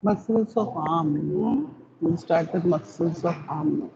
Muscles of arm. No? We'll start with muscles of arm.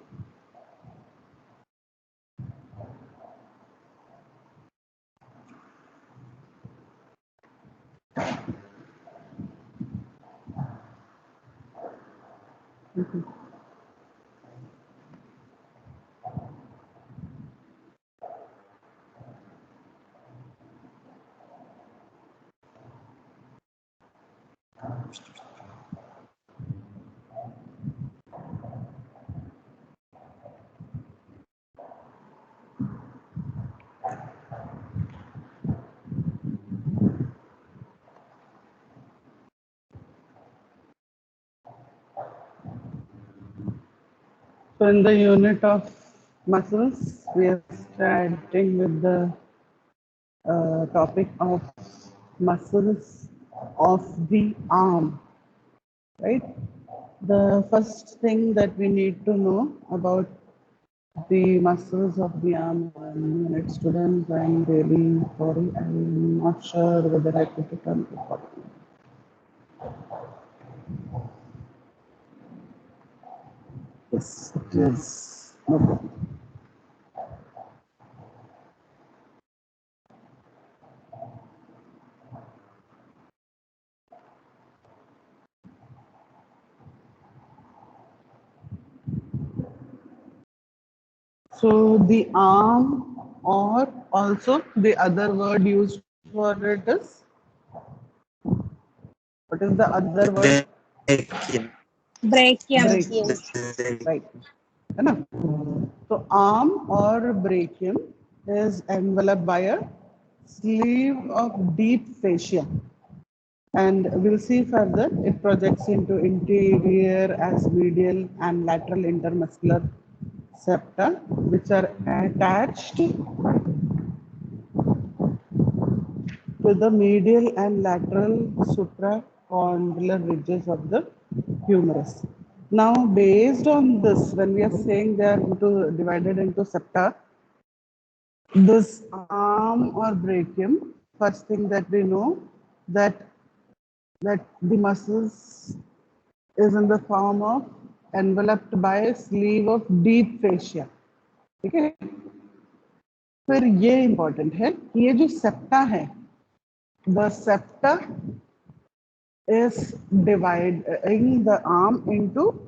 So in the unit of muscles, we are starting with the topic of muscles of the arm, right? The first thing that we need to know about the muscles of the arm, unit students, I'm really sorry, I'm not sure whether I put it on recording. Yes, it is. No problem. So the arm, or also the other word used for it is, what is the other word? Brachium. Brachium is Brachium, used. right? है ना? So arm or brachium is enveloped by a sleeve of deep fascia, and we'll see further. It projects into interior as medial and lateral intermuscular septa, which are attached to the medial and lateral supracondylar ridges of the humerus. Now, based on this, when we are saying they are divided into septa, this arm or brachium, first thing that we know that the muscles is in the form of enveloped by a sleeve of deep fascia. ठीक है? फिर ये important है कि ये जो septa है, the septa is dividing the arm into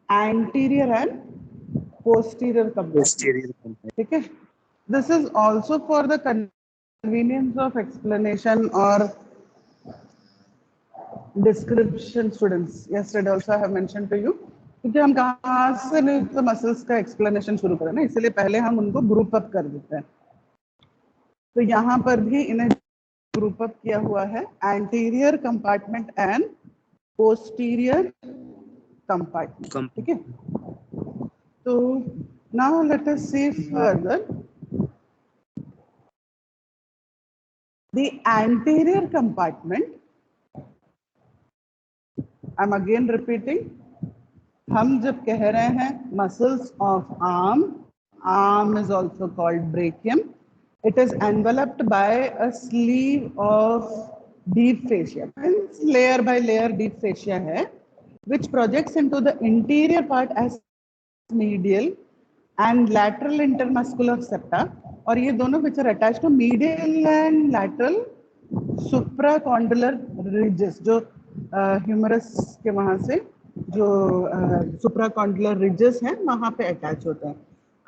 anterior and posterior compartments. Posterior compartment. ठीक है? This is also for the convenience of explanation or description students. Yesterday also I have mentioned to you क्योंकि हम कहाँ से नहीं तो muscles का explanation शुरू करें ना, इसलिए पहले हम उनको ग्रुप अप कर देते हैं. तो यहाँ पर भी इन्हें ग्रुप अप किया हुआ है anterior compartment and posterior compartment. ठीक है? तो now let us see further. The anterior compartment, I'm again repeating, हम जब कह रहे हैं muscles of arm, arm is also called brachium. It is enveloped by a sleeve of deep fascia. Layer by layer deep fascia है, which projects into the interior part as medial and lateral intermuscular septa. और ये दोनों which are attached to medial and lateral supracondylar ridges, जो humerus के वहां से जो सुप्राकॉन्डुलर ridges हैं वहां पे अटैच होते हैं.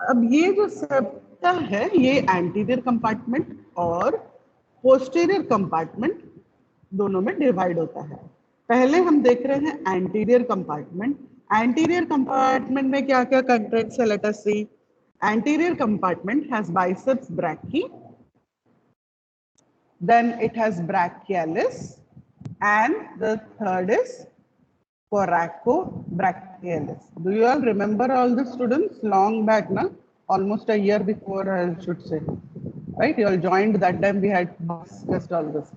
अब ये जो सेप्टा है ये एंटीरियर कंपार्टमेंट और पोस्टीरियर कंपार्टमेंट दोनों में डिवाइड होता है. पहले हम देख रहे हैं एंटीरियर कंपार्टमेंट. एंटीरियर कंपार्टमेंट में क्या क्या कंटेंट्स है, let us see. Anterior compartment has biceps brachii, then it has brachialis, and the third is coracobrachialis. Do you all remember all the students? Long back, na? Almost a year before, I should say. Right? You all joined that time. We had discussed all this.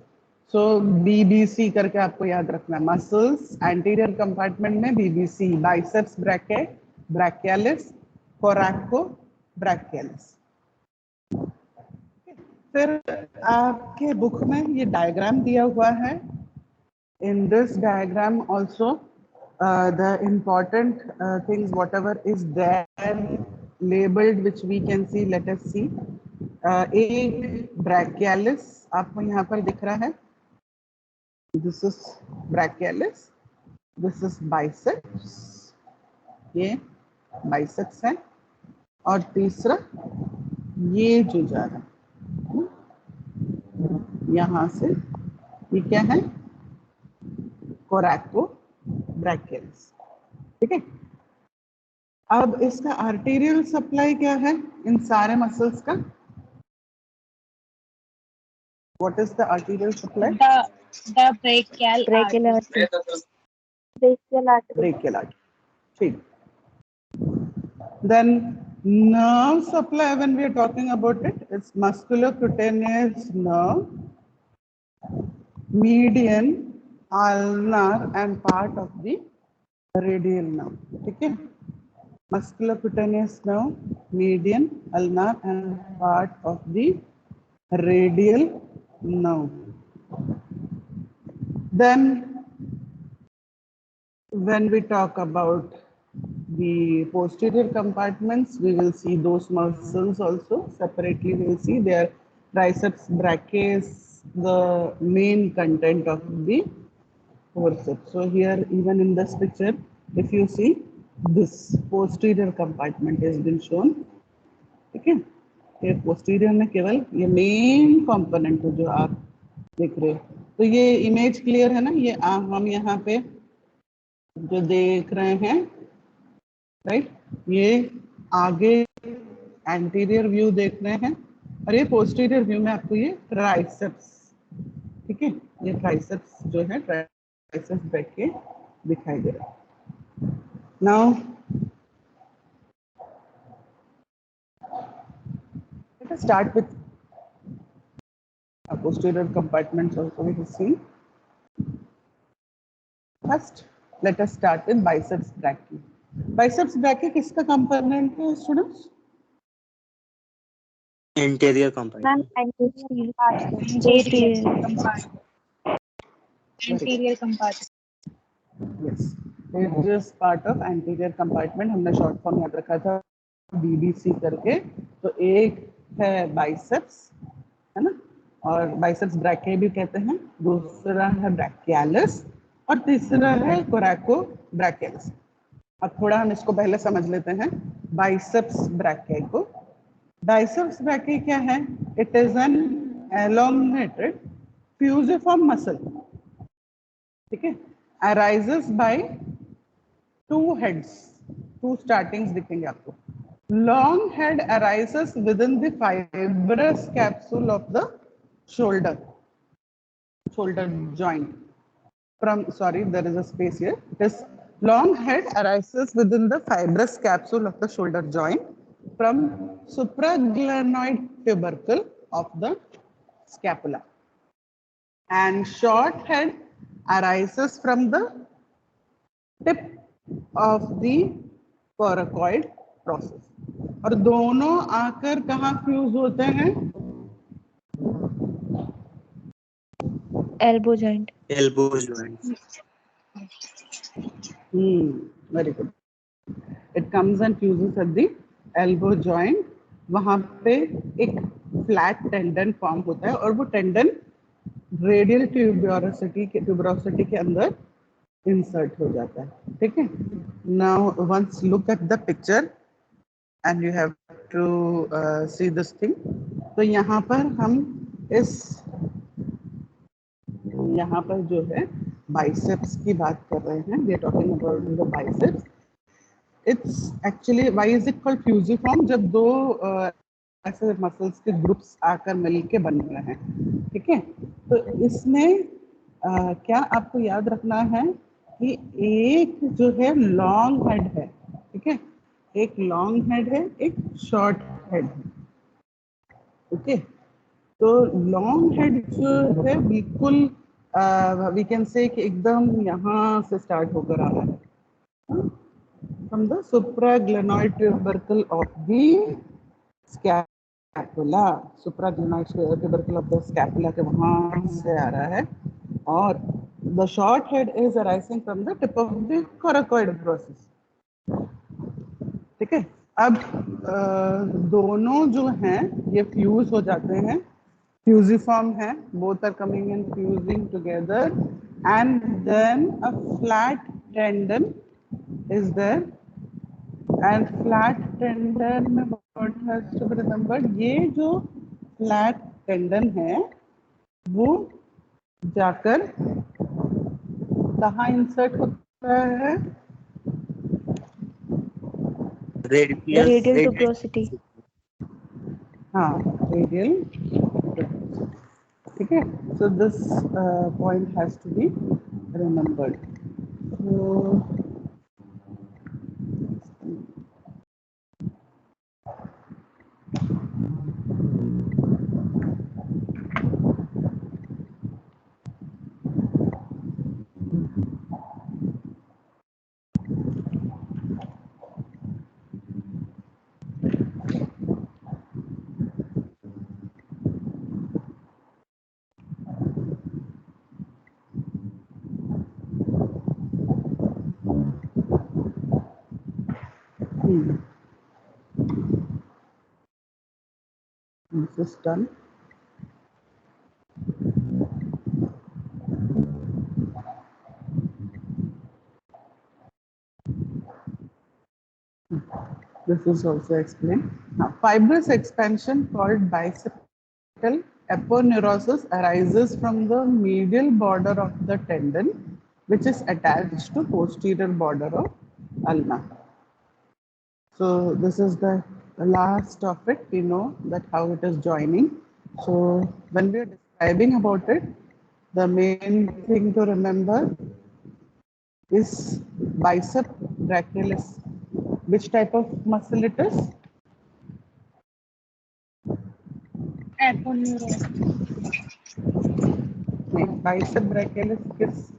So BBC करके आपको याद रखना है. Muscles, anterior compartment में BBC, biceps brachii, brachialis, coracobrachialis. फिर आपके book में ये डायग्राम दिया हुआ है In this diagram also, the important things, whatever is there labeled, which we can see, let us see. एक brachialis आपको यहाँ पर दिख रहा है. This is brachialis. This is biceps. ये biceps है. और तीसरा ये जो जा रहा है यहाँ से, ये क्या है? कोरैकोब्रैचियल्स. ठीक है. अब इसका आर्टेरियल सप्लाई क्या है इन सारे मसल्स का? What is the arterial supply? The brachial artery. Brachial artery. ठीक. Then nerve supply, when we are talking about it, it's musculocutaneous nerve, median, ulnar and part of the radial nerve. ठीक है. Musculocutaneous nerve, median, ulnar and part of the radial nerve. Then when we talk about the posterior compartments, we will see those muscles also separately. We will see their triceps brachii, the main content of the forceps. So here, even in this picture, if you see, this posterior compartment has been shown. ठीक है. ये posterior में केवल ये main component है जो आप देख रहे हो. तो ये इमेज क्लियर है ना? ये हम यहाँ पे जो देख रहे हैं, राइट, ये आगे एंटीरियर व्यू देख रहे हैं और ये पोस्टीरियर व्यू में आपको ये ट्राइसेप्स, ठीक है, ये ट्राइसेप्स जो है ट्राइसेप्स ब्रैकिया दिखाई दे रहा है. Now let us start with posterior compartments also we will see. First, let us start with biceps brachii. Biceps brachii किसका component है students? Anterior compartment. Anterior compartment. Yes, it is part of anterior compartment. हमने short form याद रखा था BBC करके. तो एक है biceps, है ना, और biceps brachii भी कहते हैं. दूसरा है brachialis और तीसरा है coracobrachialis. अब थोड़ा हम इसको पहले समझ लेते हैं biceps brachii को. Biceps brachii क्या है? It is an elongated fusiform muscle. ठीक है. Arises by two heads. Two startings दिखेंगे आपको. Long head arises within the fibrous capsule of the shoulder joint. There is a space here. This long head arises within the fibrous capsule of the shoulder joint from supraglenoid tubercle of the scapula. And short head arises from the tip of the coracoid process. और दोनों आकर कहाँ fuse होते हैं? Elbow joint. Elbow joint. Very good. It comes and fuses at the elbow joint. वहाँ पे एक flat tendon form होता है और वो tendon radial tuberosity के अंदर insert हो जाता है. ठीक है. Now once look at the picture and you have to see this thing. तो यहाँ पर हम यहाँ पर जो है biceps की बात कर रहे हैं. We are talking about the biceps. It's actually, why is it called fusiform? जब दो ऐसे मसल्स के ग्रुप्स आकर मिलके बन रहे हैं. ठीक है. तो इसमें क्या आपको याद रखना है कि एक जो है लॉन्ग हेड है. ठीक है. एक लॉन्ग हेड है, एक शॉर्ट हेड है. ओके. तो लॉन्ग हेड जो है बिल्कुल वी कैन से कि एकदम यहाँ से स्टार्ट होकर आ रहा है from the supraglenoid tubercle of the scapula. Supraglenoid tubercle of the scapula के वहाँ से आ रहा है और The short head is arising from the tip of the coracoid process. ठीक है, अब दोनों जो हैं ये फ्यूज हो जाते हैं, फ्यूजिफॉर्म है, both are coming and fusing together, and then a flat tendon is there, and flat tendon में what has to be remembered, ये जो flat tendon है वो जाकर कहाँ इंसर्ट होता है? Radial tuberosity. हाँ, रेडियल, ठीक है. So this point has to be remembered. So this is done. This is also explained. Now, fibrous expansion called bicipital aponeurosis arises from the medial border of the tendon, which is attached to posterior border of ulna. So this is the last of it. We know that how it is joining. So when we are describing about it, the main thing to remember is bicep brachialis. Which type of muscle it is? Bicep brachialis किस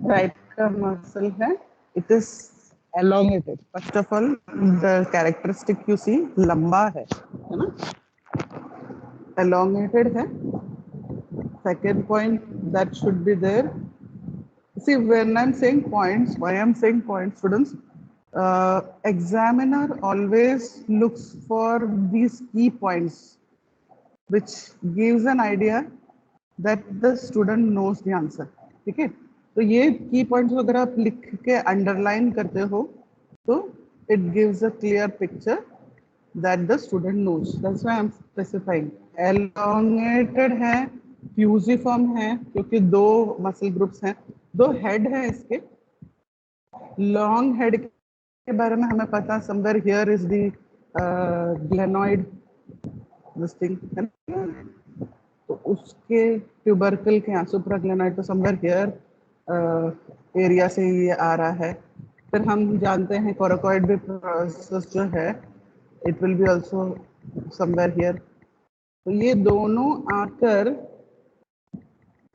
type का muscle है? It is elongated. First of all, the characteristic you see लंबा है ना? Elongated है. Second point that should be there. See, when I'm saying points, why I'm saying points, students? Examiner always looks for these key points, which gives an idea that the student knows the answer. ठीक है, तो ये key points अगर आप लिख के underline करते हो तो it gives a clear picture that the student knows. That's why I'm specifying. Elongated है, fusiform है, क्योंकि दो muscle groups हैं, दो head है इसके. Long head के बारे में हमें पता, somewhere here is the glenoid, this thing, है ना? तो उसके ट्यूबरकल के यहाँ सुप्राग्लेनाइड तो समवेयर हियर एरिया से ये आ रहा है. फिर हम जानते हैं कोराकॉइड भी प्रोसेस जो है it will be also somewhere here. तो ये दोनों आकर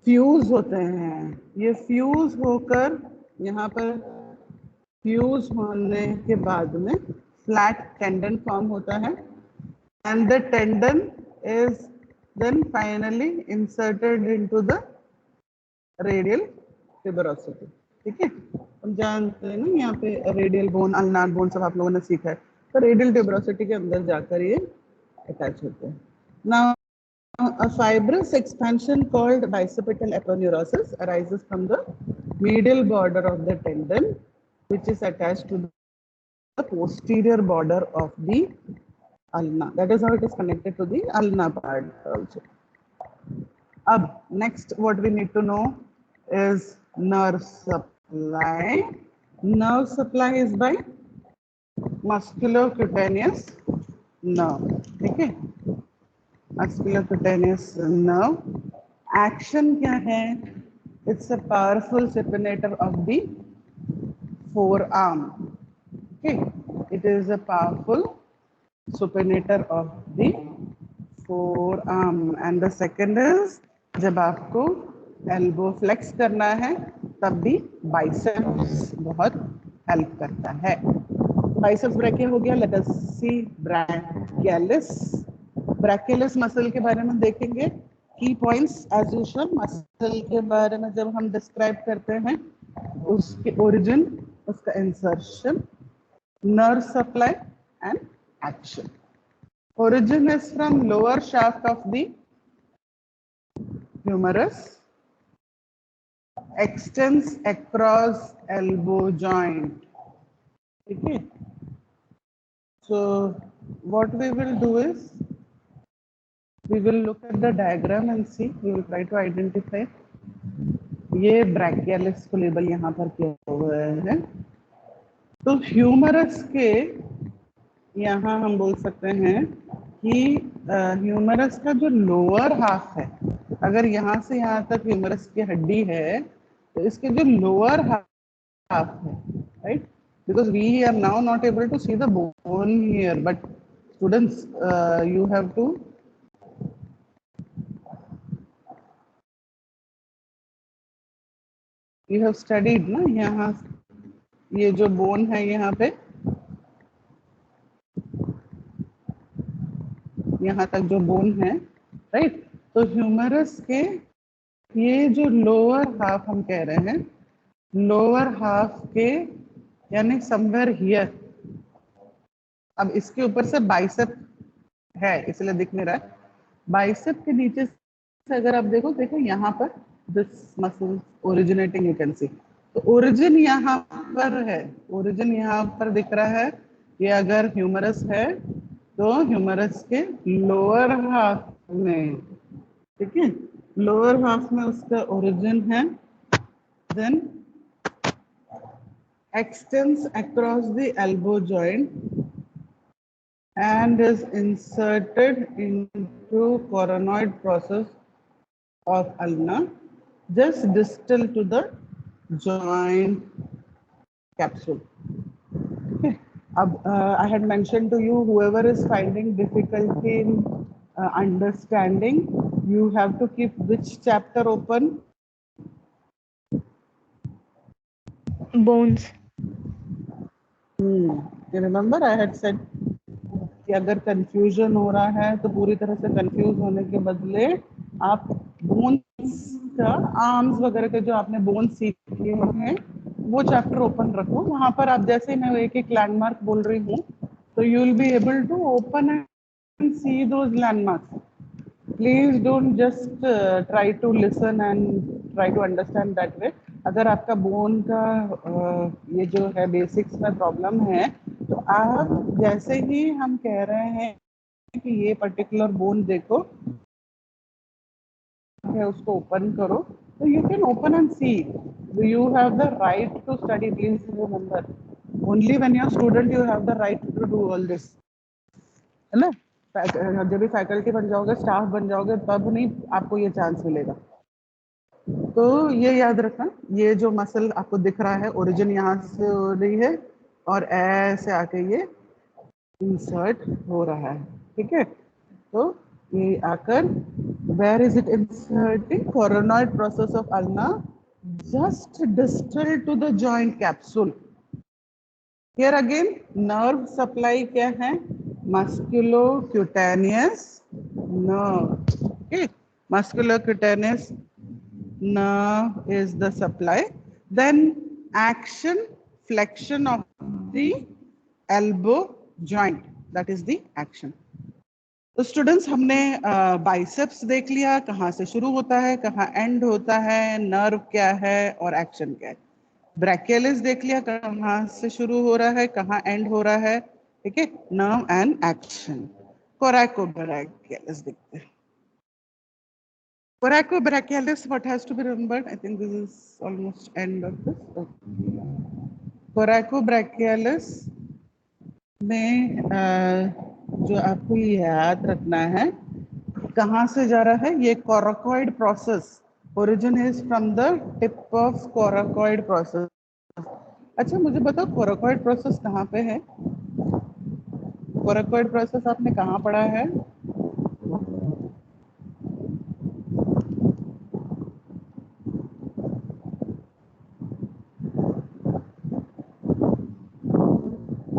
फ्यूज होते हैं. ये फ्यूज होकर यहाँ पर फ्यूज होने के बाद में फ्लैट टेंडन फॉर्म होता है and the tendon is then finally inserted into the radial tuberosity. ठीक है, हम जानते हैं ना यहाँ पे रेडियल बोन, अल्नार बोन सब आप लोगों ने सीखा है, तो रेडियल ट्यूबरोसिटी के अंदर जाकर ये अटैच होते हैं. Now, a fibrous expansion called bicipital aponeurosis arises from the medial border of the tendon, which is attached to the posterior border of the ulna. That is how it is connected to the ulna part also. Ab next what we need to know is nerve supply. Nerve supply is by musculocutaneous nerve. Okay, musculocutaneous nerve. Action क्या है? It's a powerful supinator of the forearm. Okay, it is a powerful supinator of the forearm. And the second is जब आपको elbow flex करना है तब भी biceps बहुत help करता है. biceps brachia हो गया. Let us see brachialis. brachialis muscle के बारे में देखेंगे. की पॉइंट्स एज यूजुअल मसल के बारे में जब हम डिस्क्राइब करते हैं, उसके ओरिजिन, उसका insertion, nerve supply and action. Origin is from lower shaft of the humerus, extends across elbow joint. Okay. So what we will do is we will look at the diagram and see. We will try to identify. ये ब्रैकियलिस को label यहाँ पर किया हुआ है. तो humerus के यहाँ हम बोल सकते हैं कि ह्यूमरस का जो लोअर हाफ है, अगर यहाँ से यहाँ तक ह्यूमरस की हड्डी है, तो इसके जो लोअर हाफ है, right, because we are now not able to see the bone here, but students you have to you have studied ना, यहाँ ये जो बोन है यहाँ पे, यहाँ तक जो बोन है, राइट, तो ह्यूमरस के ये जो लोअर हाफ हम कह रहे हैं, लोअर हाफ के यानी समवेयर हियर. अब इसके ऊपर से बाइसेप है इसलिए दिख नहीं रहा है. बाइसेप के नीचे से अगर आप देखो यहाँ पर this muscle originating you can see. तो ओरिजिन यहाँ पर है, ओरिजिन यहाँ पर दिख रहा है. ये अगर ह्यूमरस है तो ह्यूमरस के लोअर हाफ में, ठीक है, लोअर हाफ में उसका ओरिजिन है. Then extends across the elbow joint and is inserted into coronoid process of ulna, just distal to the joint capsule. Okay. I had mentioned to you, whoever is finding difficulty in understanding, you have to keep which chapter open? Bones. You remember I had said कि अगर confusion हो रहा है तो पूरी तरह से confuse होने के बदले आप बोन्स का, आर्म्स वगैरह के जो आपने बोन सीखे हैं वो चैप्टर ओपन रखो. वहां पर आप जैसे मैं एक एक लैंडमार्क बोल रही हूँ तो you will be able to open and see those landmarks. Please don't just try to listen and try to understand that way. अगर आपका बोन का ये जो है बेसिक्स में प्रॉब्लम है, तो आप जैसे ही हम कह रहे हैं कि ये पर्टिकुलर बोन देखो है, उसको ओपन करो, तो you can open and see. You have the right to study. Please remember, only when you are student you have the right to do all this, है ना. जब भी फैकल्टी बन जाओगे, स्टाफ बन जाओगे, तब नहीं आपको ये चांस मिलेगा. तो ये याद रखना, ये जो मसल आपको दिख रहा है, ओरिजिन यहाँ से हो रही है और ऐसे आके ये इंसर्ट हो रहा है, ठीक है. तो ये आकर where is it inserting? Coronoid process of ulna, just distal to the joint capsule. Here again nerve supply क्या है? Musculocutaneous nerve. Okay, musculocutaneous nerve is the supply. Then action, flexion of the elbow joint, that is the action. तो students हमने biceps देख लिया, कहाँ से शुरू होता है, कहाँ एंड होता है, नर्व क्या है और एक्शन क्या है. ब्रैकियलिस देख लिया, कहाँ से शुरू हो रहा है, कहाँ एंड हो रहा है, ठीक है, नर्व एंड एक्शन. कोरैकोब्रैकियलिस देखते हैं. Coracobrachialis, what has to be remembered? I think this is almost end of this. Coracobrachialis में जो आपको याद रखना है, कहाँ से जा रहा है, ये coracoid process. Origin is from the tip of coracoid process. अच्छा मुझे बताओ, कोराकोइड प्रोसेस कहाँ पे है? कोराकोइड प्रोसेस आपने कहाँ पढ़ा है?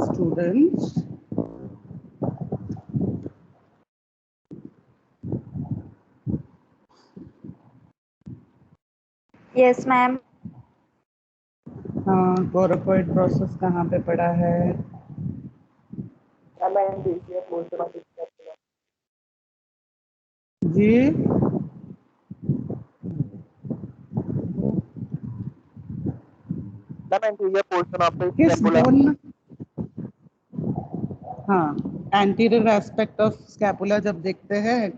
Students, yes ma'am. हाँ, कोराकोइड प्रोसेस कहाँ पे पड़ा है? जी, किस बोन? हाँ, एंटीरियर एस्पेक्ट ऑफ स्कैपुला जब देखते हैं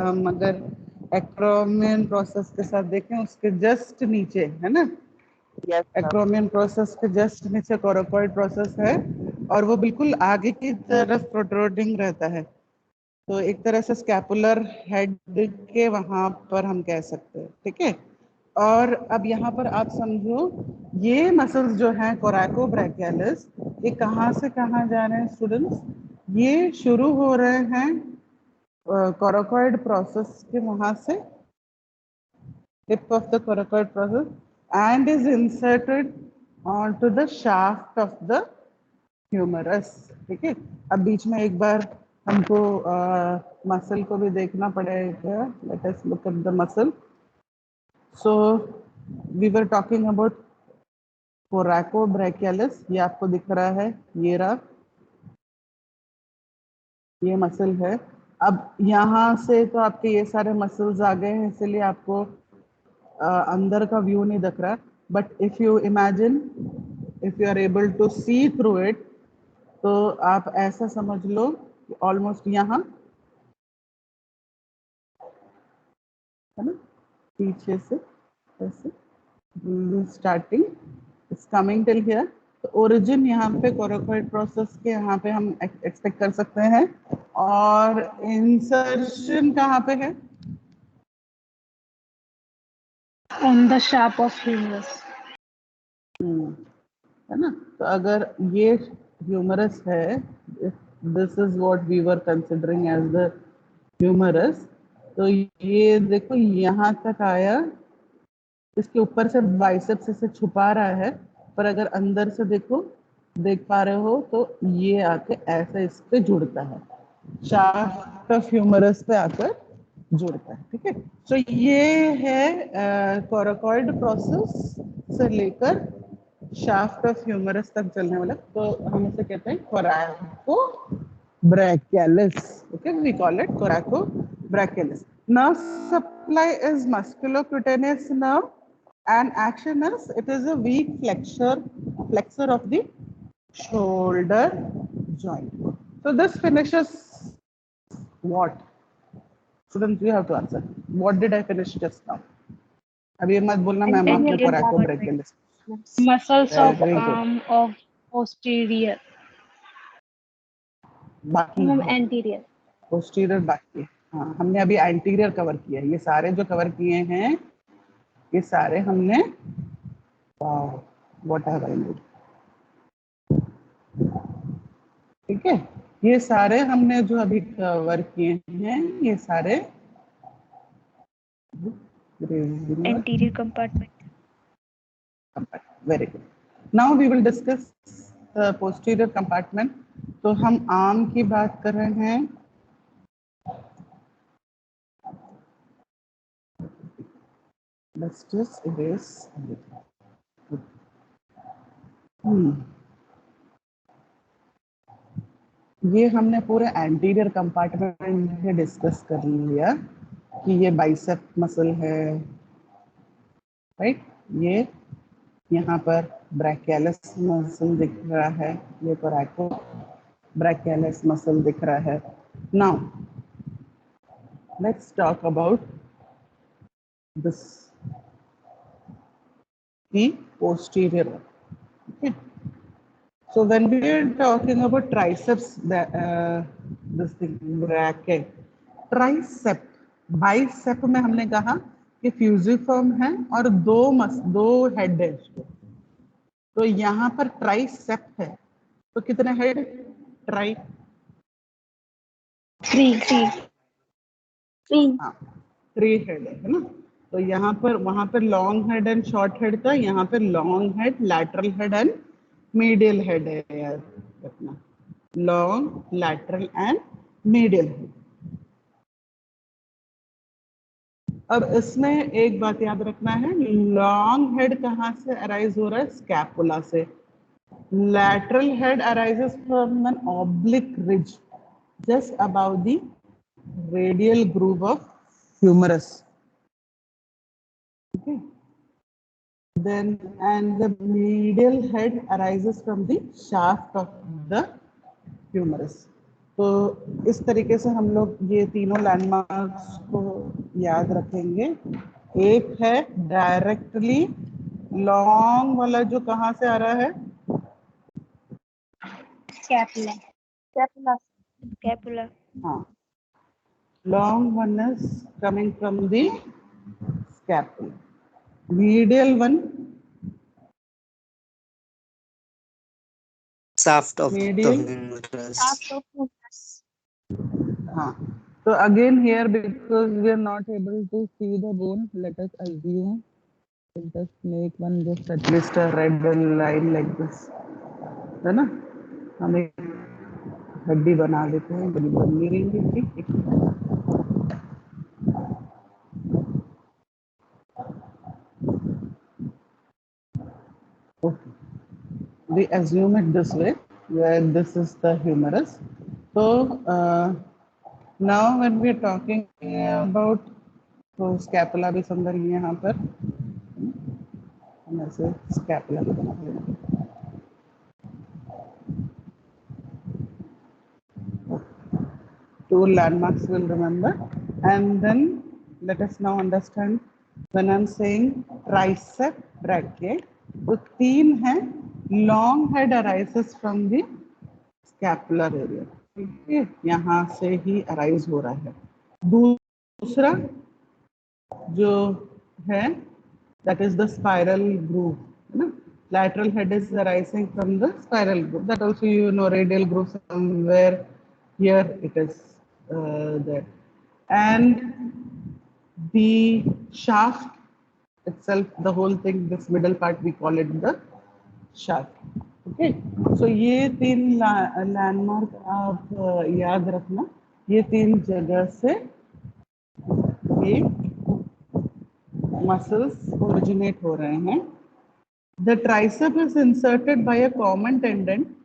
हम, अगर एक्रोमियन प्रोसेस के साथ देखें, उसके जस्ट नीचे है ना, एक्रोमियन प्रोसेस के जस्ट नीचे कोराकोइड प्रोसेस है, और वो बिल्कुल आगे की तरफ प्रोट्रूडिंग रहता है। तो एक तरह से स्कैपुलर हेड के वहां पर हम कह सकते हैं, ठीक है। और अब यहाँ पर आप समझो, ये मसल्स जो हैं कोराकोब्रैकियलिस, ये कहाँ से कहाँ जा रहे हैं स्टूडेंट्स? ये शुरू हो रहे हैं कोराकोइड प्रोसेस के वहां से, tip of the coracoid process, and is inserted onto the shaft of the humerus, ठीक है। अब बीच में एक बार हमको मसल को भी देखना पड़ेगा। Let us look at the muscle. So we were talking about coracobrachialis, ये आपको दिख रहा है, ये रहा, ये मसल है। अब यहाँ से तो आपके ये सारे मसल्स आ गए हैं, इसलिए आपको अंदर का व्यू नहीं दिख रहा, but if you imagine, if you are able to see through it, तो आप ऐसा समझ लो ऑलमोस्ट यहाँ है ना, पीछे से ऐसे starting it's coming till here. तो ओरिजिन यहाँ पे कोराकोइड प्रोसेस के यहाँ पे हम एक्सपेक्ट कर सकते हैं, और इंसर्शन कहाँ पे है? On the shaft of humerus. है ना। तो अगर ये ह्यूमरस है, this is what we were considering as the humerus, तो ये देखो यहाँ तक आया, इसके ऊपर से बाइसेप्स से छुपा रहा है, पर अगर अंदर से देखो, देख पा रहे हो, तो ये आके ऐसे इस पे जुड़ता है, शाफ्ट ऑफ ह्यूमरस पे आकर जुड़ता है, ठीक है। तो ये है कोराकोइड प्रोसेस से लेकर शाफ्ट ऑफ ह्यूमरस तक चलने वाला, तो हम इसे कहते हैं coracobrachialis, okay, we call it coracobrachialis. Nerve supply is musculocutaneous nerve, and action is, it is a weak flexor of the shoulder joint. So this finishes what? Students, you have to answer. What did I finish just now? अब ये मत बोलना ma'am आपने Anterior कोराकोब्रैकियलिस। Muscles of Very good. arm of posterior. बाकी Ma'am, है anterior. Posterior बाकी है। हाँ, हमने अभी एंटीरियर कवर किया है, ये सारे जो कवर किए हैं, ये सारे हमने, व्हाट हैव आई डू, ठीक है, ये सारे हमने जो अभी कवर किए हैं, ये सारे Anterior compartment. Very good. Now we will discuss posterior compartment. तो हम आर्म की बात कर रहे हैं, let's just erase everything. ये हमने पूरे एंटीरियर कंपार्टमेंट में डिस्कस कर लिया कि ये बाइसेप मसल है, राइट। ये यहाँ पर ब्रैकियलिस मसल दिख रहा है, ये कोराकोब्रैकियलिस मसल दिख रहा है। Now let's talk about this, the posterior one. Okay. So when we are talking about triceps, this thing bracket, tricep, bicep में हमने कहा कि फ्यूजिफॉर्म है और दो हेड है इसको, तो यहाँ पर ट्राइसेप है, तो कितने हेड? ट्राई, 3. हाँ, 3 हेड है ना। तो यहाँ पर, वहां पर long head and short head था, यहाँ पर long head, lateral head and medial head है यार, रखना, long, lateral and medial head. अब इसमें एक बात याद रखना है, लॉन्ग हेड कहाँ से अराइज हो रहा है? स्कैपुला से. Lateral head arises from an oblique ridge just above the radial groove of humerus. Okay. Then, and the medial head arises from the shaft of the humerus. तो इस तरीके से हम लोग ये तीनों लैंडमार्क्स को याद रखेंगे. एक है डायरेक्टली लॉन्ग वाला जो कहाँ से आ रहा है? Scapula. Scapula. Scapula. हाँ, long one is coming from the scapula. Medial one, Shaft of the medial. humerus. Shaft of humerus. हाँ. So again here, because we are not able to see the bone, let us assume. Let us make one just at least a red line like this. है ना? हम एक हड्डी बना देते हैं, बड़ी बनी रहेंगी. ठीक. Okay. We assume it this way, where this is the humerus. So now when we are talking about, तो स्कैपुला भी समझ लिए यहाँ पर, हम ऐसे स्कैपुला भी बना लेंगे. Two landmarks will remember, and then let us now understand when I'm saying tricep brachii, तो तीन हैं. Long head arises from the scapular area. ठीक है, यहाँ से ही अराइज हो रहा है. दूसरा जो है, that is the spiral groove, है ना? Lateral head is arising from the spiral groove. That also you know, radial groove somewhere here it is there, and the shaft itself, the whole thing, this middle part we call it the shaft. Okay, so ये तीन landmark आप याद रखना. ये तीन जगह से ये muscles originate हो रहे हैं. The tricep is inserted by a common tendon.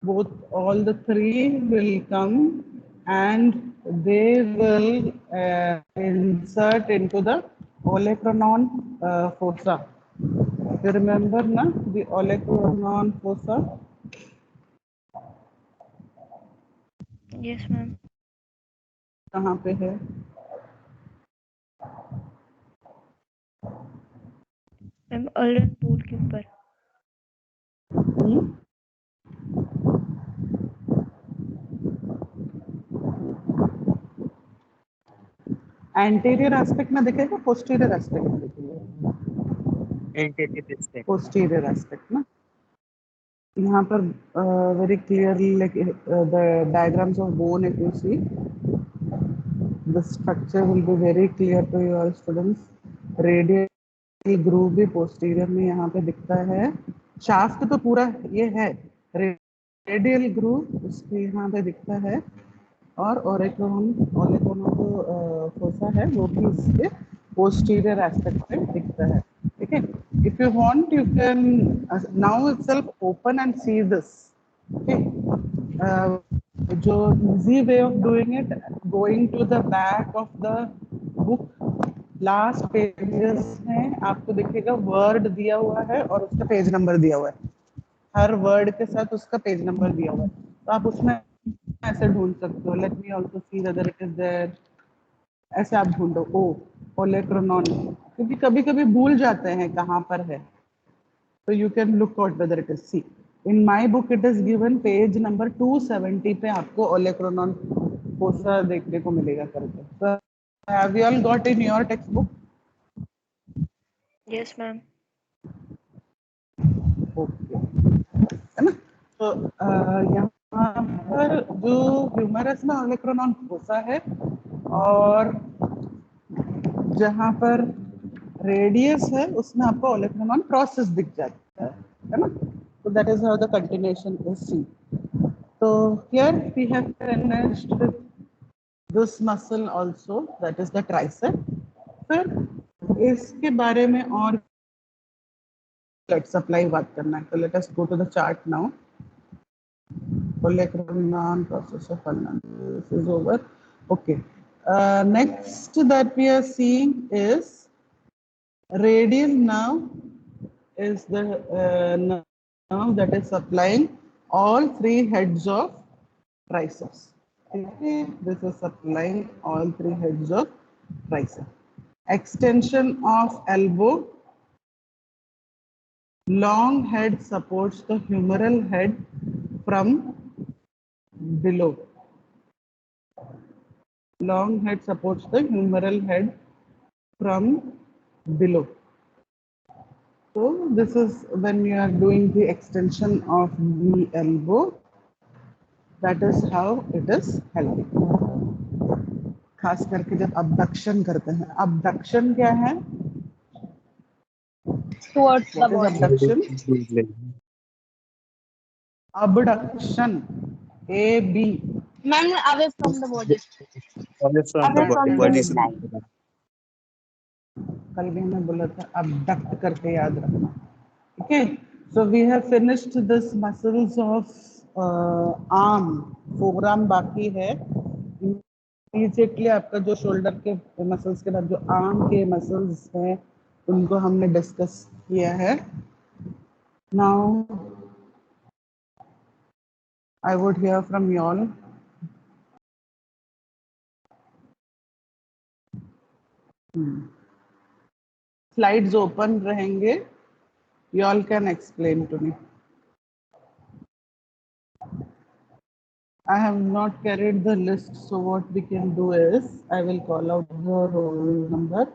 Both, all the three will come and they will insert into the olecranon fossa. You remember na, the olecranon fossa? Yes, ma'am. कहाँ पे है? Ma'am already board के ऊपर. Anterior aspect में दिखेगा, posterior aspect में दिखेगा? Anterior aspect. Posterior aspect ना. यहाँ पर very clearly, like the diagrams of bone, if you see, the structure will be very clear to you all students. Radial groove भी posterior में यहाँ पे दिखता है. shaft तो पूरा ये है, radial groove उसके यहाँ पे दिखता है, और olecranon जो fossa है वो भी इसके posterior aspect पे दिखता है. ठीक है. If you want, you can now itself open and see this. Okay. जो easy way of doing it, going to the back of the book, last pages में आपको दिखेगा word दिया हुआ है और उसका पेज नंबर दिया हुआ है. हर वर्ड के साथ उसका पेज नंबर दिया हुआ है, तो आप उसमें ऐसे ढूंढ सकते हो. Let me also see whether it is there. ऐसे आप ढूंढो ओलेक्रोनॉन, क्योंकि कभी कभी भूल जाते हैं कहाँ पर है. तो you can look out whether it is. See in my book it is given page number 270 पे आपको ओलेक्रोनॉन फोसा देखने को मिलेगा करके. So, have you all got in your textbook? Yes, ma'am. Okay, है ना. तो यहाँ पर जो ह्यूमरस में ओलेक्रोनॉन फोसा है, और जहाँ पर रेडियस है उसमें आपको ओलेक्रोनॉन प्रोसेस दिख जाता है ना. तो that is how the continuation is see. तो here we have finished with this muscle also, that is the tricep. फिर इसके बारे में और blood supply बात करना है. So let us go to the chart now. Polyacrylamine process of analysis is over. Okay. Next that we are seeing is radial nerve is the nerve that is supplying all three heads of triceps. Okay, this is supplying all three heads of tricep. Extension of elbow. Long head supports the humeral head from below. Long head supports the humeral head from below. So this is when you are doing the extension of the elbow. That is how it is helping. खास करके जब abduction करते हैं. Abduction क्या है? Towards the What is body. abduction? Abduction. A-B. Ma'am, away from the body. Away from Away the from body. the side. कल भी हमने बोला था abduct करके याद रखना. Okay, so we have finished this muscles of arm. Forearm बाकी है. Immediately आपका जो shoulder के muscles के बाद जो arm के muscles हैं उनको हमने discuss किया है. Now I would hear from you all. Slides open रहेंगे. You all can explain to me. I have not carried the list, so what we can do is I will call out the roll number.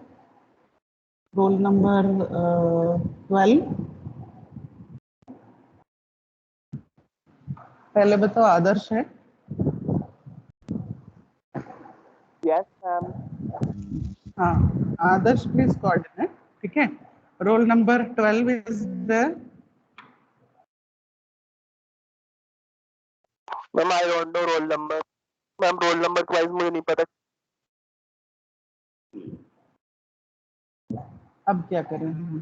Roll number 12. पहले बताओ आदर्श है. Yes, ma'am. हाँ, आदर्श please coordinate. ठीक है. Roll number 12 is there. Ma'am, I don't know roll number. Ma'am, roll number 12 मुझे नहीं पता. अब क्या करें हम?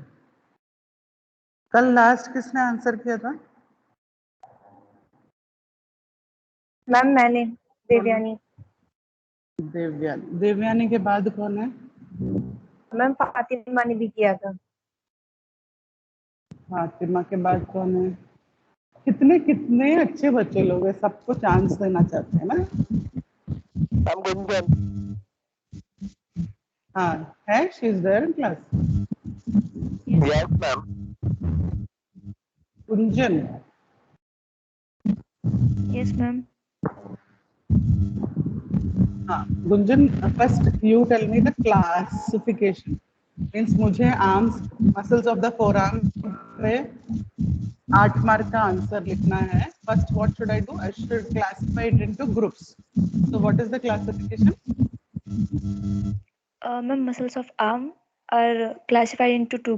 कल लास्ट किसने आंसर किया था? मैम मैंने देवयानी. देवयानी. देवयानी के बाद कौन है? मैम फातिमा ने भी किया था. फातिमा के बाद कौन है? कितने कितने अच्छे बच्चे लोग हैं, सबको चांस देना चाहते हैं ना. Ma'am, Gunjan. हाँ है. She is there in class. Yes, ma'am. Gunjan. Yes, ma'am. हाँ Gunjan, first you tell me the classification. Means मुझे arms muscles of the forearm पे 8 मार्क का आंसर लिखना है. First what should I do? I should classify it into groups. So what is the classification? Ma'am, muscles of arm are classified into two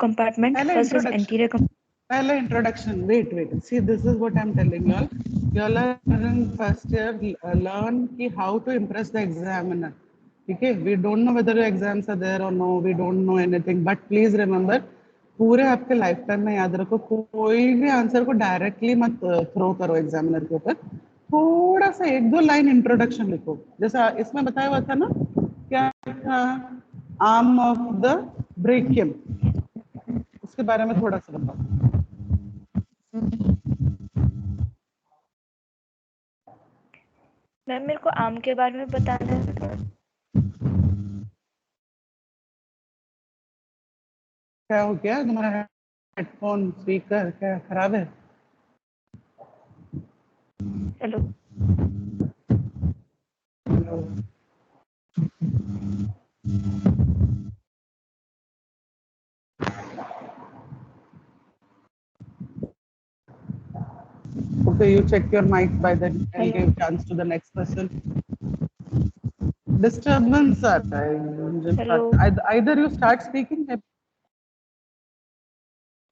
compartments. पहले First is introduction. anterior compartment. पहले introduction. Wait see, this is what I am telling you all. You all are in first year. Learn कि how to impress the examiner. ठीक है. We don't know whether your exams are there और no. We don't know anything. But please remember, पूरे आपके life time में याद रखो, कोई भी आंसर को डायरेक्टली मत थ्रो करो एग्जामिनर के ऊपर. थोड़ा सा 1-2 लाइन इंट्रोडक्शन लिखो. जैसा इसमें बताया हुआ था ना, क्या था? Arm of the brachium. उसके बारे में थोड़ा सा बताओ. मैम मेरे को आर्म के बारे में बताना है. क्या हो गया तुम्हारा? हेडफोन स्पीकर क्या खराब है? Hello. Okay, you check your mic by then. I'll Hello. give chance to the next person. Disturbance आ रहा है. Hello. Either you start speaking.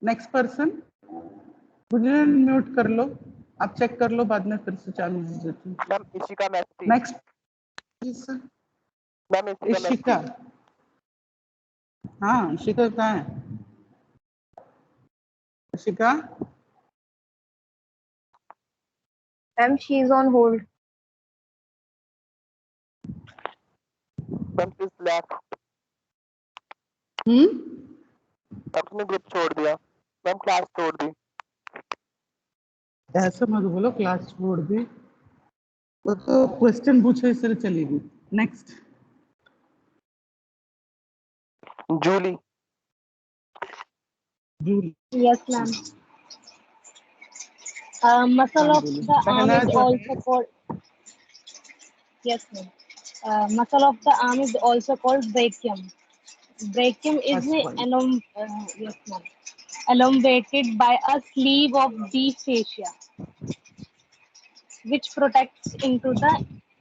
Next person. मुझे म्यूट कर लो. आप चेक कर लो, बाद में फिर से चांस देती हूँ. Ma'am, Ishika Mastry. Next जिससे मैम इशिका, हाँ इशिका कहाँ है? Ishika ma'am she is on hold. Ma'am she's left, अपने ग्रुप छोड़ दिया मैम, क्लास छोड़ दी। ऐसा मत बोलो क्लास छोड़ दी, वो तो क्वेश्चन पूछे इससे चली गई। Next Julie. Julie, yes ma'am. Muscle हाँ of जूली, the arm पहला is जो also है called, yes ma'am. Muscle of the arm is also called brachium. Brachium is first point, yes ma'am, elongated by a sleeve of deep fascia, which protects into the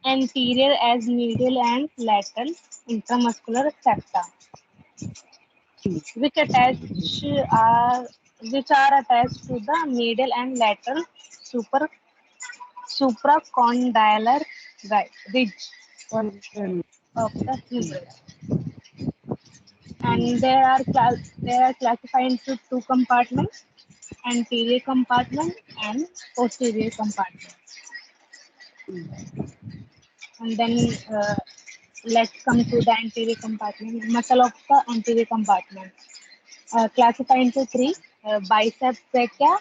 anterior as medial and lateral intramuscular septa, which are which are attached to the medial and lateral super supracondylar ridge of the humerus. And they are classified into two compartments: anterior compartment and posterior compartment. And then let's come to the anterior compartment. Muscle of the anterior compartment classified into three: biceps brachia,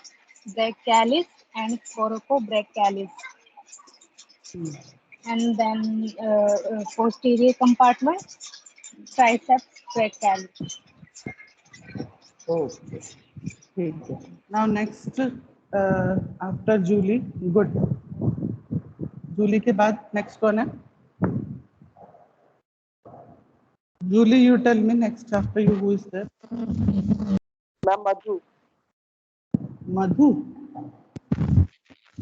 brachialis, and coracobrachialis. And then posterior compartment, triceps brachialis. Okay ठीक है। Now next after Julie, good. Julie के बाद next कौन है? Julie, you tell me next after you who is there? Ma'am Madhu. Madhu,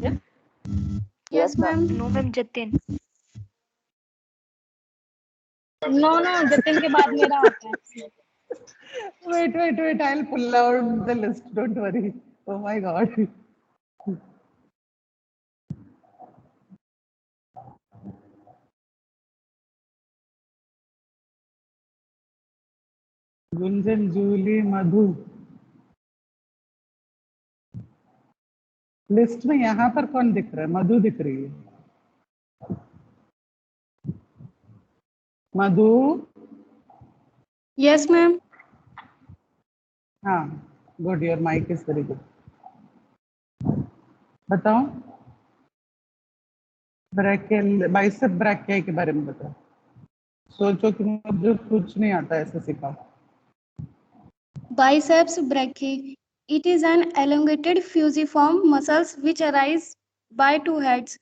Yes, yes ma'am. ma'am. No, ma'am. Jatin. No no, Jatin के बाद मेरा आता है। wait, I'll pull out the list, don't worry. Oh my god. Gunjan, Julie, Madhu, list में यहाँ पर कौन दिख रहा है? मधु दिख रही है। मधु, Yes, ma'am. हाँ good, your mike is very good. बताओ, ब्रैकियल, बाइसेप ब्रैकिया के बारे में बताओ। सोचो कि मुझे कुछ नहीं आता, ऐसे सिखाओ। Biceps brachii. It is an elongated fusiform muscles which arise by two heads.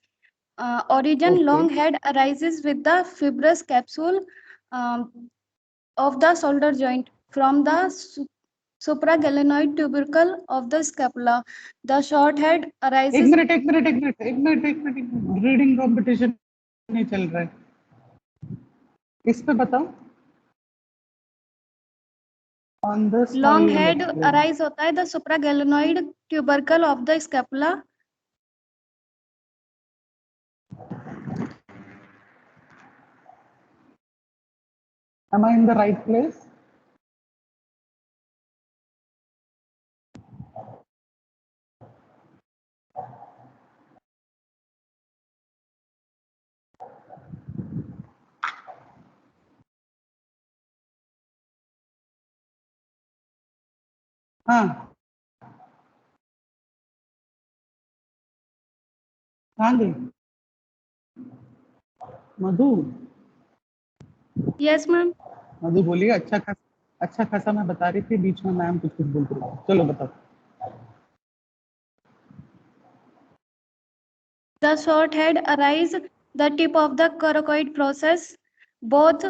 Origin: okay, long head arises with the fibrous capsule um, of the shoulder joint from the supraglenoid tubercle of the scapula. The short head एक arises. Minute एक minute एक minute एक minute एक minute एक minute, reading competition नहीं चल रहा है, इस पे बताओ। On the Long smile head explain. arise होता है the supraglenoid tubercle of the scapula. Am I in the right place? हाँ, कहाँ गई मधु? Yes, ma'am. मधु बोलिए, अच्छा खासा मैं बता रही थी, बीच में मैम कुछ कुछ बोलती रही। चलो बताओ। The short head arise the tip of the coracoid process. Both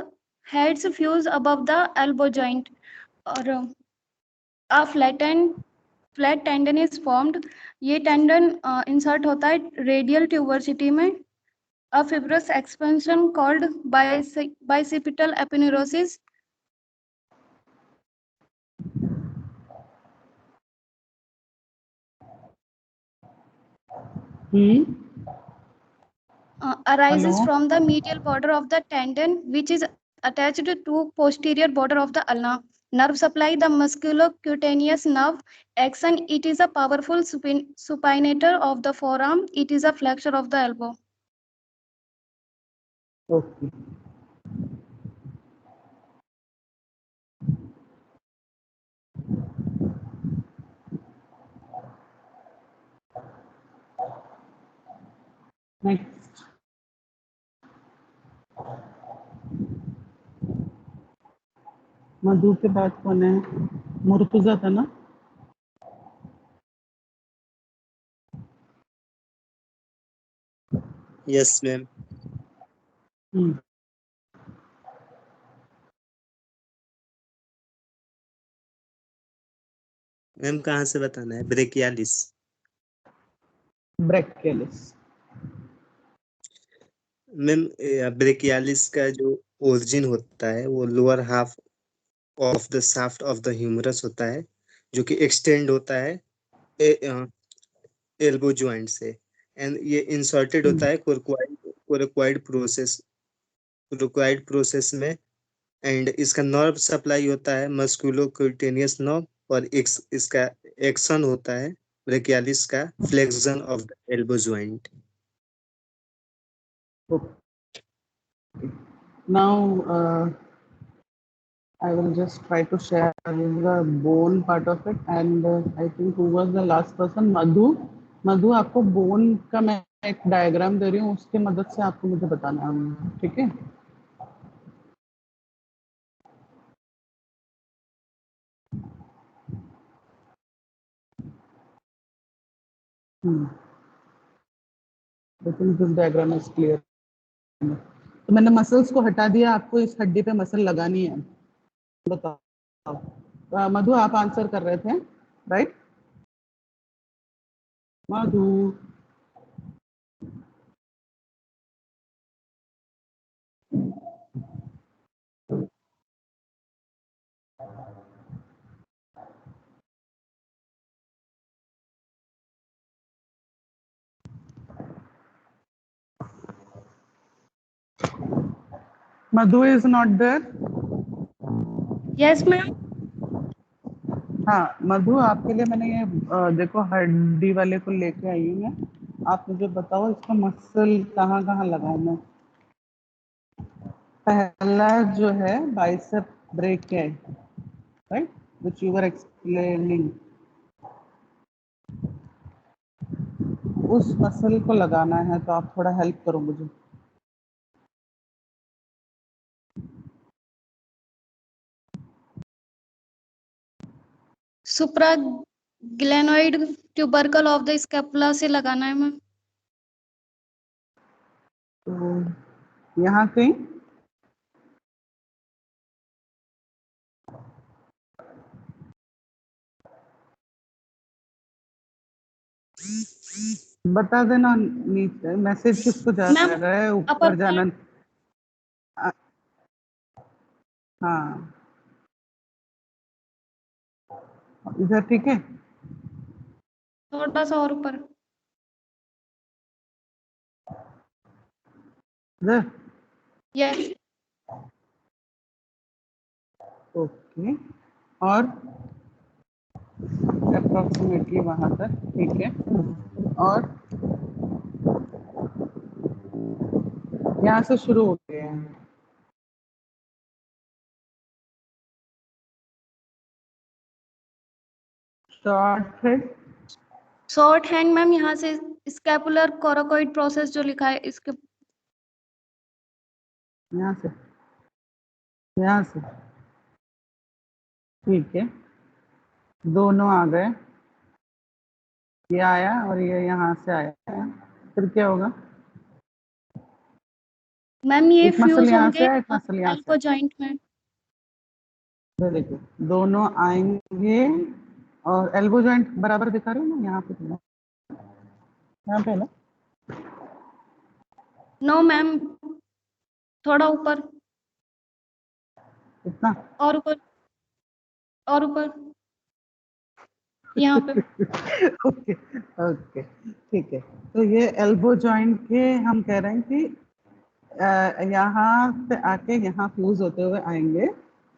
heads fuse above the elbow joint, और a flat tendon is formed. ये टेंडन इंसर्ट होता है रेडियल ट्यूबरसिटी में. A fibrous expansion called bicipital aponeurosis. arises Hello? from the medial border of the tendon, which is attached to posterior border of the ulna. Nerve supply, the musculocutaneous nerve action. It is a powerful supinator of the forearm. It is a flexor of the elbow. Okay. Next. मधु के बाद कौन है? मुर्तुजा था ना? Yes, ma'am. Ma'am कहाँ से बताना है? ब्रेकियालिस। ब्रेकियालिस। मैम ब्रेकियालिस का जो ओरिजिन होता है वो lower half of the shaft of the humerus होता है, जो कि एक्सटेंड होता है एल्बो जॉइंट से, एंड ये इंसर्टेड होता है कोरक्वाइड प्रोसेस में, एंड इसका नर्व सप्लाई होता है मस्कुलोक्यूटेनियस नर्व, और इसका एक्शन होता है ब्रेकियालिस का flexion of the elbow joint. Now I will just try to share the bone part of it, and I think who was the last person? मधु आपको bone का मैं एक डायग्राम दे रही हूँ, उसकी मदद से आपको मुझे बताना है, ठीक है? I think this diagram is clear. तो मैंने मसल्स को हटा दिया, आपको इस हड्डी पे मसल लगानी है। बताओ। मधु आप आंसर कर रहे थे, right? Madhu Madhu is not there. Yes, ma'am. हाँ मधु, आपके लिए मैंने ये देखो हड्डी वाले को लेके आई हूँ मैं। आप मुझे बताओ इसका मसल कहाँ कहाँ लगाऊं मैं? पहला जो है bicep brachii, right, which you were explaining, उस मसल को लगाना है, तो आप थोड़ा हेल्प करो मुझे। सुप्राग्लेनोइड ट्यूबरकल ऑफ द स्कैपुला से लगाना है मैम। तो यहाँ कहीं बता देना, नीचे मैसेज किसको जा मैम रहा है, अपर ऊपर जाना। हाँ इधर ठीक है, थोड़ा सा और ऊपर। इधर यस। ओके, और अप्रोक्सीमेटली वहां तक, ठीक है। और यहाँ से शुरू होते हैं। Short head, short hand ma'am यहाँ से स्कैपुलर कोराकोइड प्रोसेस जो लिखा है इसके यहाँ से ठीक है, दोनों आ गए, ये आया और ये यहाँ से आया, फिर क्या होगा? मैम ये एक मसल फ्यूज यहाँ होंगे से है, एक मसल यहाँ से एल्बो जॉइंट में। देखो दोनों आएंगे, और एल्बो जॉइंट बराबर दिखा रहे हो ना, यहाँ पे थोड़ा, यहाँ पे ना, नो मैम थोड़ा ऊपर इतना और ऊपर और ऊपर। यहाँ पे ओके ओके ठीक है। तो ये एल्बो जॉइंट के हम कह रहे हैं कि यहाँ से आके यहाँ फ्यूज होते हुए आएंगे,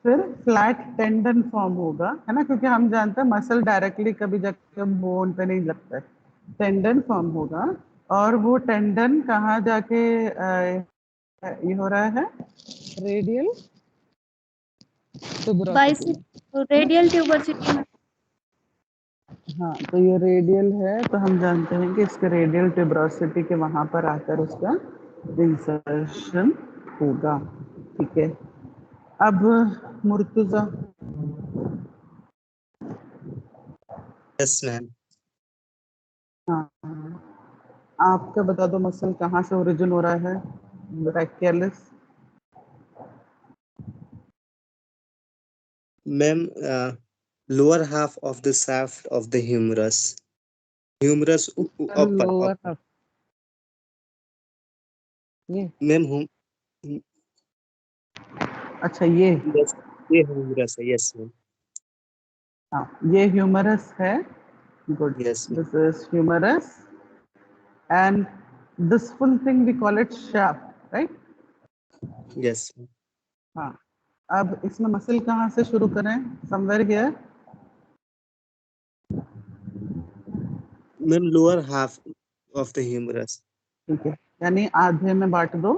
फिर फ्लैट टेंडन फॉर्म होगा, है ना, क्योंकि हम जानते हैं मसल डायरेक्टली कभी जाके बोन पे नहीं लगता है, टेंडन फॉर्म होगा। और वो टेंडन कहाँ जाके ये हो रहा है, रेडियल बाइसेप रेडियल ट्यूबरसिटी में। हाँ, तो ये रेडियल है, तो हम जानते हैं कि इसके रेडियल ट्यूबरोसिटी के वहां पर आकर उसका इंसर्शन होगा। ठीक है, अब मुर्तुजा, यस मैम। हाँ आपका बता दो, मसल कहाँ से ओरिजिन हो रहा है, brachialis. Ma'am lower half of the shaft of the humerus, humerus ऊपर लोअर ऊपर। हाफ, ये मैम अच्छा ये, यस, ये ह्यूमरस है। Yes ma'am. हाँ ये ह्यूमरस है, good, yes ma'am. This is humerus and this full thing we call it shaft, right. Yes ma'am. हाँ, अब इसमें मसल कहाँ से शुरू करें, somewhere here. Ma'am lower half of the humerus. ठीक है, यानी आधे में बांट दो,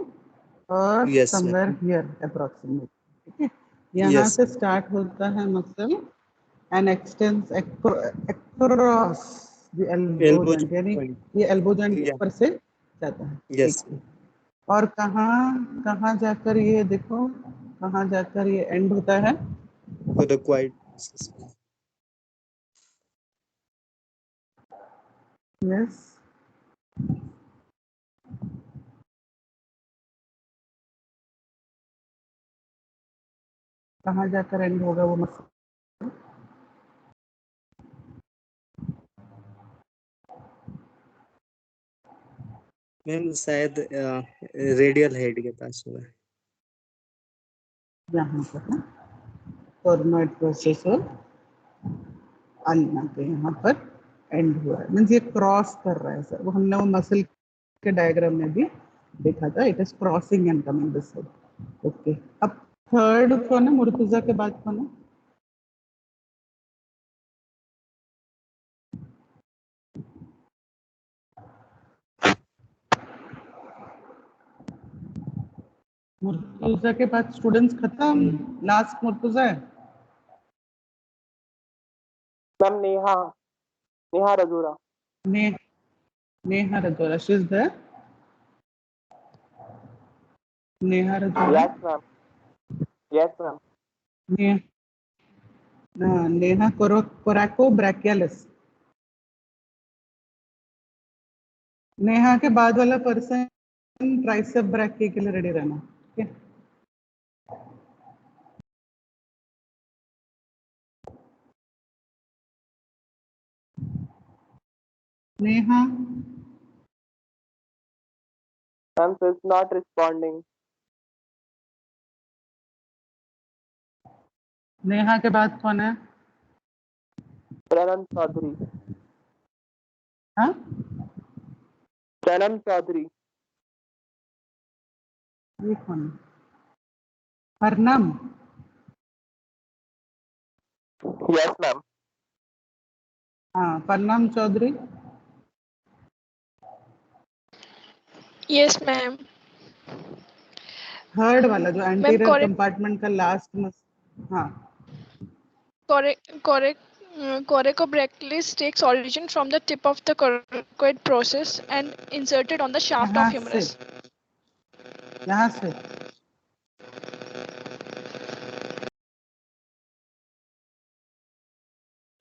और yes somewhere ma'am. Here approximate. ठीक है, यहाँ यस से स्टार्ट होता है muscle and x tends across the elbow elbow joint, यानी जॉइंट। ये एल्बो जॉइंट के या ऊपर से जाता है। ठीक यस है, और कहाँ कहाँ जाकर ये देखो, कहाँ जाकर ये एंड होता है, फॉर द क्वाइट। यस, कहाँ जाकर एंड होगा वो मसल, मैम शायद रेडियल हेड के पास हुआ है। यहाँ पर है, टर्नोइड प्रोसेसर अल्ना के यहाँ पर एंड हुआ है, मीन्स ये क्रॉस कर रहा है सर, वो हमने वो मसल के डायग्राम में भी देखा था, it is crossing and coming this side. Okay, अब थर्ड कौन है, मुर्तजा के बाद कौन है, मुर्तजा के बाद स्टूडेंट्स खत्म, लास्ट मुर्तजा है। मैम नेहा, नेहा रजूरा। ने Neha Rajora, she is there, Neha Rajora, yes ma'am, yes ma'am. ने, नेहा कोराको ब्रैकियलिस। नेहा के बाद वाला पर्सन ट्राइसेप ब्रैकी के लिए रेडी रहना। ठीक है, Neha, ma'am she is not responding. Neha के बाद कौन है, प्रणम चौधरी, हाँ प्रणम चौधरी। ये कौन है, हरनम, यस मैम। हाँ परनाम चौधरी, Yes, ma'am. थर्ड वाला जो Ma'am, एंटीरियर correct, कंपार्टमेंट का लास्ट हाँ coracobrachydactylis takes origin from the tip of the coracoid process and inserted on the shaft of यहाँ से, humerus. यहाँ से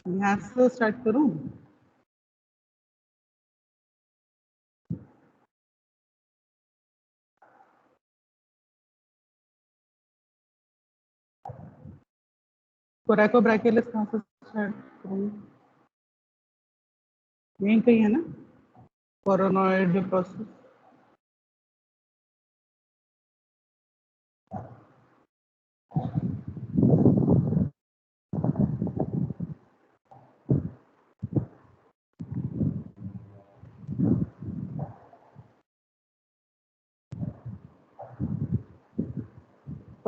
यहाँ से स्टार्ट करूँ, कोरैको ब्रैकियलिस कहाँ से स्टार्ट करूँ, यहीं कहीं है ना, कोरोनॉइड प्रोसेस,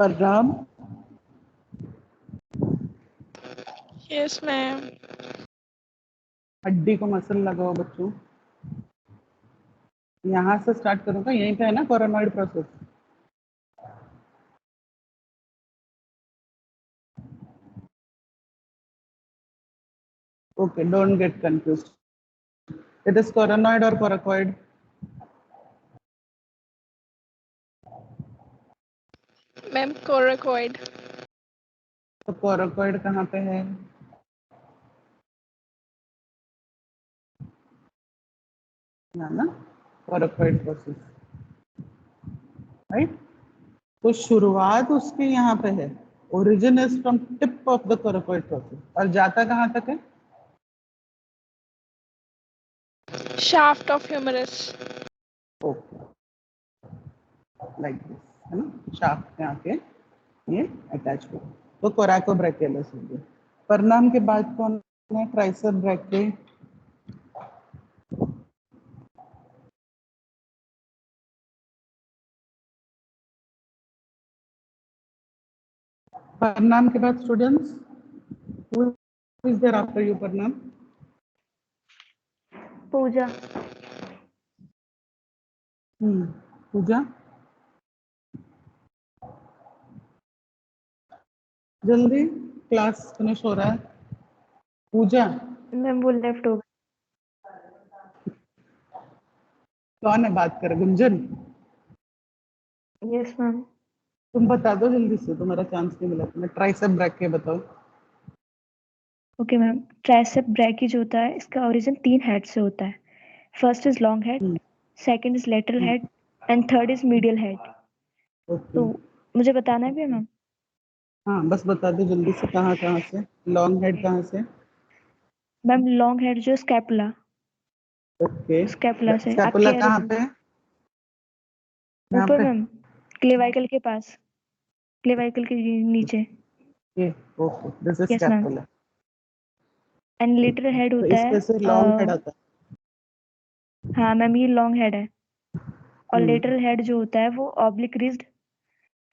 परनाम Yes, ma'am. हड्डी को मसल लगाओ बच्चों। यहाँ से स्टार्ट करूंगा, यहीं पे है ना coronoid process. Okay, don't get confused. It is coronoid or coracoid? Ma'am, coracoid. तो coracoid कहाँ पे है? यहाँ ना coracoid process, right? तो शुरुआत उसकी यहाँ पे है। Origin is from tip of the coracoid process. और जाता कहाँ तक है? Shaft of humerus. Okay, like this, है ना? Shaft में आके ये अटैच हो, तो कोराकोब्रैकियलिस हो गया। परनाम के बाद कौन है? ट्राइसेप ब्रैके। परनाम के बाद students, who is there after you परनाम? पूजा। पूजा, जल्दी, क्लास फिनिश हो रहा है। पूजा, मैम वो लेफ्ट हो गए। कौन है बात कर? Gunjan, yes ma'am. तुम बता दो जल्दी से, तुम्हारा चांस नहीं मिला। तुम्हें ट्राइसेप ब्रैके बताओ। ओके मैम, ट्राइसेप ब्रैकी जो होता है इसका ओरिजिन 3 हेड से होता है। First is long head, second is lateral head and third is medial head. तो मुझे बताना है भी मैम? हाँ, बस बता दो जल्दी से, कहाँ कहाँ से? लॉन्ग हेड कहाँ से? मैम लॉन्ग हेड जो स्कैपुला, ओके, स्कैपुला से स्कैपुला आपके कहाँ पे है? यहाँ ऊपर पे? मैम, क्लेवाइकल के पास, क्लेवाइकल के नीचे। ये okay, this is yes ma'am. Scapula. And lateral head तो होता इस है पे से लॉन्ग हेड आता हाँ मैम ये लॉन्ग हेड है। और है। लेटरल हेड जो होता है वो oblique rigid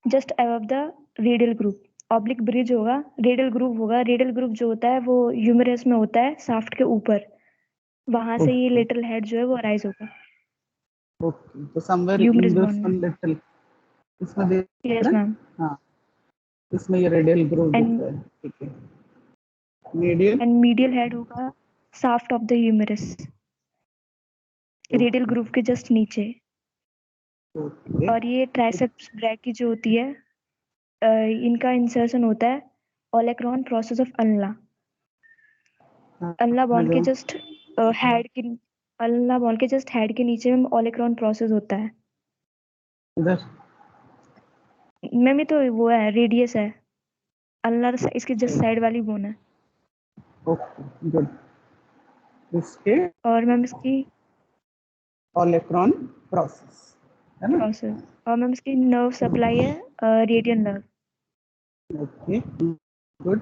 just above the radial group. Oblique bridge होगा, रेडियल ग्रुप होगा। रेडियल ग्रुप जो होता है वो ह्यूमरस में होता है, शाफ्ट के ऊपर। वहां से ये लेटरल हेड जो है वो अराइज होगा ओके, तो somewhere humerus in bone this में। लिटिल, इसमें देख यस रहे हैं? मैम। हाँ, इसमें ये रेडियल ग्रूव एंड दिखता है, ठीक है। मीडियल, एंड मीडियल हेड होगा shaft of the humerus, radial group के जस्ट नीचे। ओके, और ये ट्राइसेप्स ब्रैकी जो होती है इनका इंसर्शन होता है olecranon process of ulna. Ulna bone के जस्ट हेड के, अल्ला बॉन के जस्ट हेड के नीचे में ओलेक्रॉन प्रोसेस होता है। इधर मैम ये तो वो है, रेडियस है। अल्ला इसके जस्ट साइड वाली बोन है। Okay, good. इसके और मैम इसकी ओलेक्रॉन प्रोसेस है ना? प्रोसेस, और मैम इसकी नर्व सप्लाई है radial nerve. Okay, good.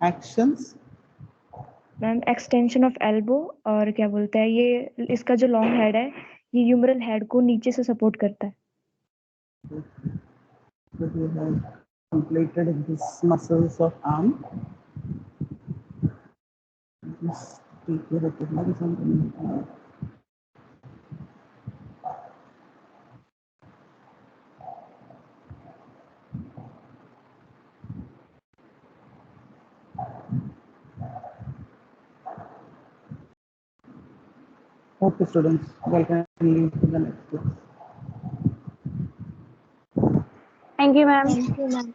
Actions, ma'am extension of elbow, और क्या बोलते हैं ये, इसका जो लॉन्ग हेड है ये ह्यूमरल हेड को नीचे से सपोर्ट करता है। so we have completed this muscles of arm. Just take care of it. Okay, students, welcome to the next class. Thank you, ma'am. Thank you, ma'am.